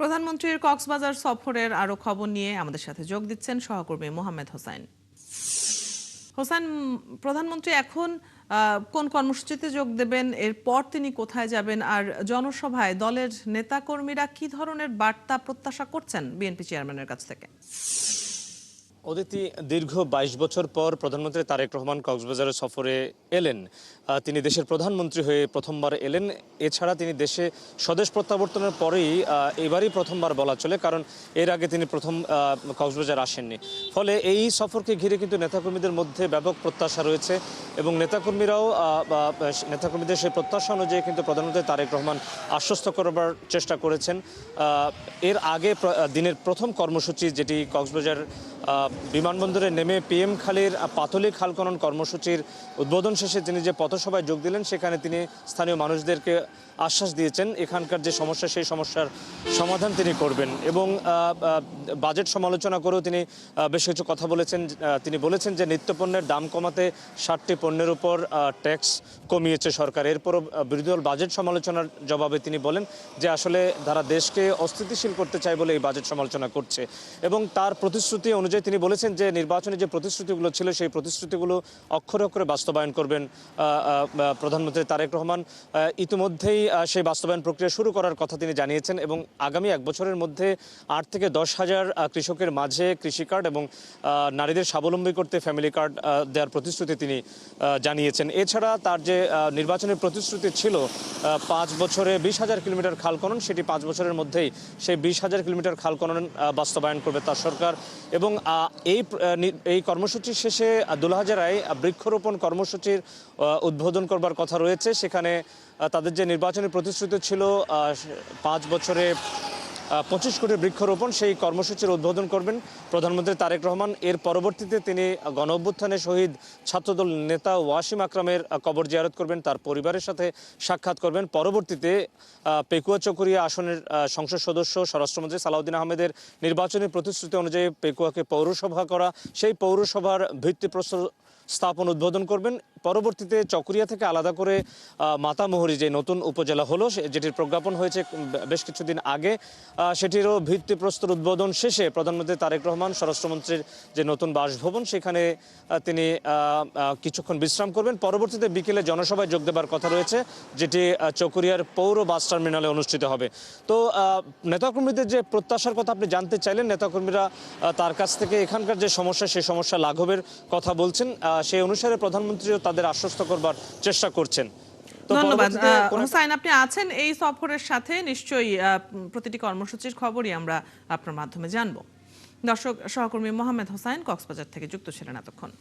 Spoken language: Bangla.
প্রধানমন্ত্রীর কক্সবাজার সফরের আরো খবর নিয়ে আমাদের সাথে যোগ দিচ্ছেন সহকর্মী মোহাম্মদ হোসাইন। হোসেন, প্রধানমন্ত্রী এখন কোন কর্মসূচিতে যোগ দেবেন, এরপর তিনি কোথায় যাবেন, আর জনসভায় দলের নেতাকর্মীরা কি ধরনের বার্তা প্রত্যাশা করছেন বিএনপি চেয়ারম্যানের কাছ থেকে? অদিতি, দীর্ঘ ২২ বছর পর প্রধানমন্ত্রী তারেক রহমান কক্সবাজারে সফরে এলেন। তিনি দেশের প্রধানমন্ত্রী হয়ে প্রথমবার এলেন। এছাড়া তিনি দেশে স্বদেশ প্রত্যাবর্তনের পরেই এবারই প্রথমবার বলা চলে, কারণ এর আগে তিনি প্রথম কক্সবাজার আসেননি। ফলে এই সফরকে ঘিরে কিন্তু নেতাকর্মীদের মধ্যে ব্যাপক প্রত্যাশা রয়েছে এবং নেতাকর্মীদের সেই প্রত্যাশা অনুযায়ী কিন্তু প্রধানমন্ত্রী তারেক রহমান আশ্বস্ত করবার চেষ্টা করেছেন। এর আগে দিনের প্রথম কর্মসূচি, যেটি কক্সবাজার বিমানবন্দরে নেমে পিএম খালের পাতলি খাল খনন কর্মসূচির উদ্বোধন শেষে তিনি যে পথসভায় যোগ দিলেন, সেখানে তিনি স্থানীয় মানুষদেরকে আশ্বাস দিয়েছেন এখানকার যে সমস্যা সেই সমস্যার সমাধান তিনি করবেন এবং বাজেট সমালোচনা করেও তিনি বেশ কিছু কথা বলেছেন। তিনি বলেছেন যে নিত্যপণ্যের দাম কমাতে ৬০টি পণ্যের উপর ট্যাক্স কমিয়েছে সরকার। এরপরও বিরোধী দল বাজেট সমালোচনার জবাবে তিনি বলেন যে আসলে তারা দেশকে অস্থিতিশীল করতে চায় বলে এই বাজেট সমালোচনা করছে এবং তার প্রতিশ্রুতি অনুযায়ী তিনি বলেছেন যে নির্বাচনে যে প্রতিশ্রুতিগুলো ছিল সেই প্রতিশ্রুতিগুলো অক্ষরে অক্ষরে বাস্তবায়ন করবেন প্রধানমন্ত্রী তারেক রহমান। ইতিমধ্যেই সেই বাস্তবায়ন প্রক্রিয়া শুরু করার কথা তিনি জানিয়েছেন এবং আগামী ১ বছরের মধ্যে ৮ থেকে ১০ হাজার কৃষকের মাঝে কৃষি কার্ড এবং নারীদের স্বাবলম্বী করতে ফ্যামিলি কার্ড দেওয়ার প্রতিশ্রুতি তিনি জানিয়েছেন। এছাড়া তার যে নির্বাচনের প্রতিশ্রুতি ছিল ৫ বছরে ২০,০০০ কিলোমিটার খাল খনন, সেটি ৫ বছরের মধ্যেই সেই ২০,০০০ কিলোমিটার খাল খনন বাস্তবায়ন করবে তার সরকার। এবং এই কর্মসূচির শেষে দুলহাজারায় বৃক্ষরোপণ কর্মসূচির উদ্বোধন করবার কথা রয়েছে। সেখানে তাদের যে নির্বাচনী প্রতিশ্রুতি ছিল ৫ বছরে ২৫ কোটি বৃক্ষরোপণ, সেই কর্মসূচির উদ্বোধন করবেন প্রধানমন্ত্রী তারেক রহমান। এর পরবর্তীতে তিনি গণ অভ্যুত্থানে শহীদ ছাত্রদল নেতা ওয়াসিম আকরামের কবর জিয়ারত করবেন, তার পরিবারের সাথে সাক্ষাৎ করবেন। পরবর্তীতে পেকুয়া চকরিয়া আসনের সংসদ সদস্য স্বরাষ্ট্রমন্ত্রী সালাউদ্দিন আহমেদের নির্বাচনী প্রতিশ্রুতি অনুযায়ী পেকুয়াকে পৌরসভা করা, সেই পৌরসভার ভিত্তিপ্রস্তর স্থাপন উদ্বোধন করবেন। পরবর্তীতে চকরিয়া থেকে আলাদা করে মাতামুহুরী যে নতুন উপজেলা হলো, যেটির প্রজ্ঞাপন হয়েছে বেশ কিছুদিন আগে, সেটিরও ভিত্তিপ্রস্তর উদ্বোধন শেষে প্রধানমন্ত্রী তারেক রহমান স্বরাষ্ট্রমন্ত্রীর যে নতুন বাসভবন সেখানে তিনি কিছুক্ষণ বিশ্রাম করবেন। পরবর্তীতে বিকেলে জনসভায় যোগ দেবার কথা রয়েছে, যেটি চকরিয়ার পৌর বাস টার্মিনালে অনুষ্ঠিত হবে। তো নেতাকর্মীদের যে প্রত্যাশার কথা আপনি জানতে চাইলেন, নেতাকর্মীরা তার কাছ থেকে এখানকার যে সমস্যা সেই সমস্যা লাঘবের কথা বলছেন, সেই অনুসারে প্রধানমন্ত্রীও তাদের আশ্বস্ত করবার চেষ্টা করছেন। ধন্যবাদ হোসাইন, আপনি আছেন এই সফরের সাথে, নিশ্চয়ই প্রতিটি কর্মসূচির খবরই আমরা আপনার মাধ্যমে জানবো। দর্শক, সহকর্মী মোহাম্মদ হোসাইন কক্সবাজার থেকে যুক্ত ছিলেন এতক্ষণ।